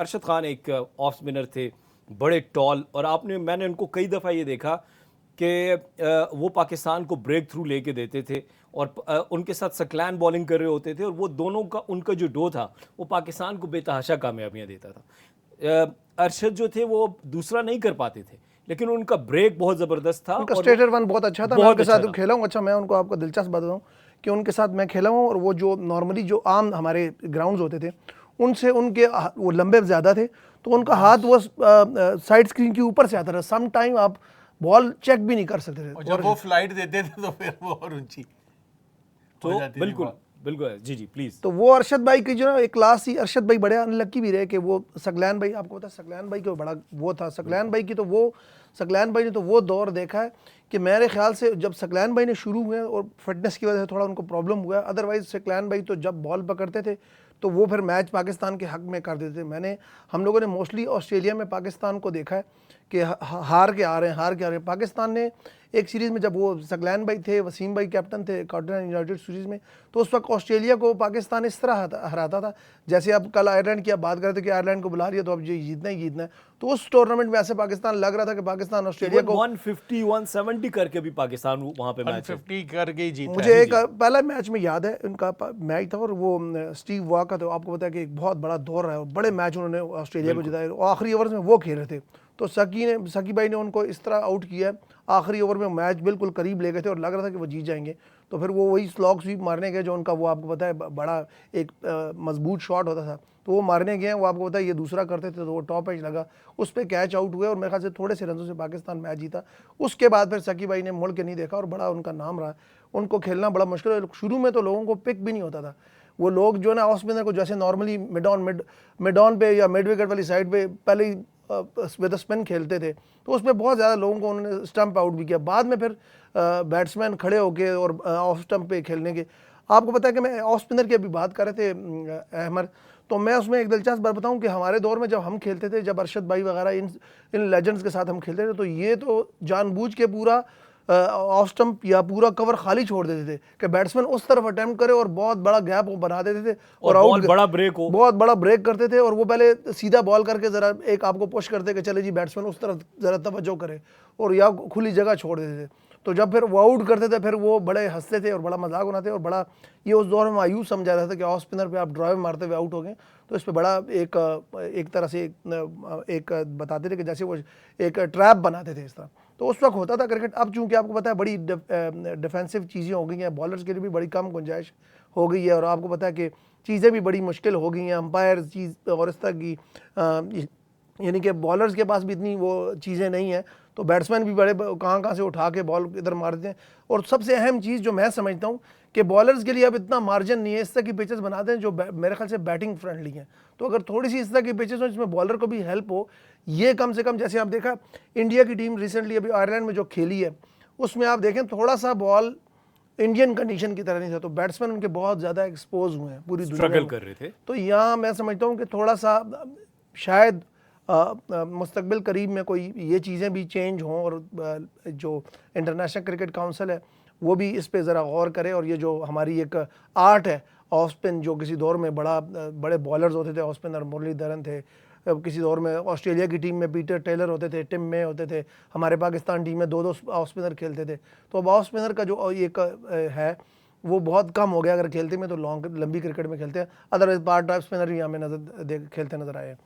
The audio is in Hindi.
अरशद खान एक ऑफ स्पिनर थे, बड़े टॉल, और मैंने उनको कई दफ़ा ये देखा कि वो पाकिस्तान को ब्रेक थ्रू लेके देते थे, और उनके साथ सकलैन बॉलिंग कर रहे होते थे, और वो दोनों का उनका जो डो था वो पाकिस्तान को बेतहाशा कामयाबियाँ देता था। अरशद जो थे वो दूसरा नहीं कर पाते थे, लेकिन उनका ब्रेक बहुत ज़बरदस्त था, उनका और स्टेटर वन बहुत अच्छा था। मैं बहुत उनके अच्छा साथ था। खेला हूँ। अच्छा, मैं उनको आपको दिलचस्प बता दूँ कि उनके साथ मैं खेला हूँ, और वो जो नॉर्मली जो आम हमारे ग्राउंड्स होते थे उनसे उनके वो लंबे ज़्यादा थे, तो उनका हाथ वो साइड स्क्रीन के ऊपर से आता था। सम टाइम आप बॉल चेक भी नहीं कर सकते थे। और जब वो फ्लाइट देते थे तो फिर वो और ऊंची हो तो जाती थी बिल्कुल बॉल। बिल्कुल, जी जी प्लीज़। तो वो अरशद भाई की जो एक क्लास थी, अरशद भाई बड़े अनलक्की भी रहे कि वो सकलैन भाई, आपको पता है सकलैन भाई को बड़ा वो था। सकलैन भाई की तो वो सकलैन भाई ने तो वो दौर देखा है कि मेरे ख्याल से जब सकलैन भाई ने शुरू हुए और फिटनेस की वजह से थोड़ा उनको प्रॉब्लम हुआ, अदरवाइज सकलैन भाई तो जब बॉल पकड़ते थे तो वो फिर मैच पाकिस्तान के हक में कर देते थे। हम लोगों ने मोस्टली ऑस्ट्रेलिया में पाकिस्तान को देखा है कि हार के आ रहे हैं। पाकिस्तान ने एक सीरीज़ में, जब वो सकलैन भाई थे, वसीम भाई कैप्टन थे कॉर्डिनेटर यूनाइटेड सीरीज़ में, तो उस वक्त ऑस्ट्रेलिया को पाकिस्तान इस तरह हराता था जैसे अब कल आयरलैंड की आप बात करते कि आयरलैंड को बुला लिया तो अब ये जीतना ही जीतना है। तो उस टूर्नामेंट में ऐसे पाकिस्तान लग रहा था कि पाकिस्तान ऑस्ट्रेलिया को 150 170 करके भी पाकिस्तान वहां पे मैच है। 150 करके ही जीता मुझे है। एक पहला मैच में याद है उनका मैच था, और वो स्टीव वॉ का, तो आपको पता है कि एक बहुत बड़ा दौर रहा है, बड़े मैच उन्होंने ऑस्ट्रेलिया को जिताए, और आखिरी ओवर में वो खेल रहे थे, तो सकी भाई ने उनको इस तरह आउट किया, आखिरी ओवर में मैच बिल्कुल करीब ले गए थे और लग रहा था कि वो जीत जाएंगे। तो फिर वो वही स्लॉग स्वीप मारने गए जो उनका, वो आपको पता है बड़ा एक मजबूत शॉट होता था, तो वो मारने गए। वो आपको पता है ये दूसरा करते थे, तो वो टॉप एज लगा, उस पर कैच आउट हुए, और मेरे ख्याल से थोड़े से रनों से पाकिस्तान मैच जीता। उसके बाद फिर सकी भाई ने मुड़ के नहीं देखा, और बड़ा उनका नाम रहा। उनको खेलना बड़ा मुश्किल है। शुरू में तो लोगों को पिक भी नहीं होता था। वो लोग जो ना ऑफ स्पिनर को जैसे नॉर्मली मिड ऑन पे या मिड विकेट वाली साइड पे पहले ही विद स्पिन खेलते थे, तो उसमें बहुत ज़्यादा लोगों को उन्होंने स्टंप आउट भी किया। बाद में फिर बैट्समैन खड़े होके और ऑफ स्टंप पे खेलने के, आपको पता है कि मैं ऑफ स्पिनर की अभी बात कर रहे थे अहमद, तो मैं उसमें एक दिलचस्प बात बताऊं कि हमारे दौर में जब हम खेलते थे, जब अरशद भाई वगैरह इन लेजेंड्स के साथ हम खेलते थे, तो ये तो जानबूझ के पूरा ऑफ स्टंप या पूरा कवर खाली छोड़ देते थे कि बैट्समैन उस तरफ अटेम्प्ट करे और बहुत बड़ा गैप वो बना देते थे, और आउट बड़ा ब्रेक हो, बहुत बड़ा ब्रेक करते थे, और वो पहले सीधा बॉल करके ज़रा एक आपको पुश करते कि चले जी बैट्समैन उस तरफ ज़रा तवज्जो करे, और या खुली जगह छोड़ देते थे। तो जब फिर वो आउट करते थे फिर वो बड़े हंसते थे और बड़ा मजाक बनाते, और बड़ा ये उस दौर में मायूस समझा जाता था कि ऑफ स्पिनर पे आप ड्राइव मारते हुए आउट हो गए। तो इस पर बड़ा एक तरह से एक बताते थे कि जैसे वो एक ट्रैप बनाते थे इस तरह। तो उस वक्त होता था क्रिकेट। अब चूंकि आपको पता है बड़ी डिफेंसिव चीज़ें हो गई हैं, बॉलर्स के लिए भी बड़ी कम गुंजाइश हो गई है, और आपको पता है कि चीज़ें भी बड़ी मुश्किल हो गई हैं, अंपायर चीज़ और इस तरह की, यानी कि बॉलर्स के पास भी इतनी वो चीज़ें नहीं हैं, तो बैट्समैन भी बड़े कहाँ से उठा के बॉल इधर मारते हैं। और सबसे अहम चीज़ जो मैं समझता हूँ कि बॉलर्स के लिए अब इतना मार्जिन नहीं है, इस तरह की पिचेस बनाते हैं जो मेरे ख्याल से बैटिंग फ्रेंडली हैं। तो अगर थोड़ी सी इस तरह की पिचेस हो जिसमें बॉलर को भी हेल्प हो, ये कम से कम, जैसे आप देखा इंडिया की टीम रिसेंटली अभी आयरलैंड में जो खेली है, उसमें आप देखें थोड़ा सा बॉल इंडियन कंडीशन की तरह नहीं था, तो बैट्समैन उनके बहुत ज़्यादा एक्सपोज हुए हैं पूरी दुनिया स्ट्रगल में कर रहे थे। तो यहाँ मैं समझता हूँ कि थोड़ा सा शायद मुस्तकबिल करीब में कोई ये चीज़ें भी चेंज हों, और जो इंटरनेशनल क्रिकेट काउंसिल है वो भी इस पे ज़रा गौर करे, और ये जो हमारी एक आर्ट है ऑफ स्पिन, जो किसी दौर में बड़े बॉलर्स होते थे, ऑफ स्पिनर मुरलीधरन थे, किसी दौर में ऑस्ट्रेलिया की टीम में पीटर टेलर होते थे, टिम में होते थे, हमारे पाकिस्तान टीम में दो ऑफ स्पिनर खेलते थे। तो अब ऑफ स्पिनर का जो एक है वो बहुत कम हो गया। अगर खेलते में तो लंबी क्रिकेट में खेलते हैं, अदरवाइज पार्ट टाइम स्पिनर ही हमें खेलते नजर आए हैं।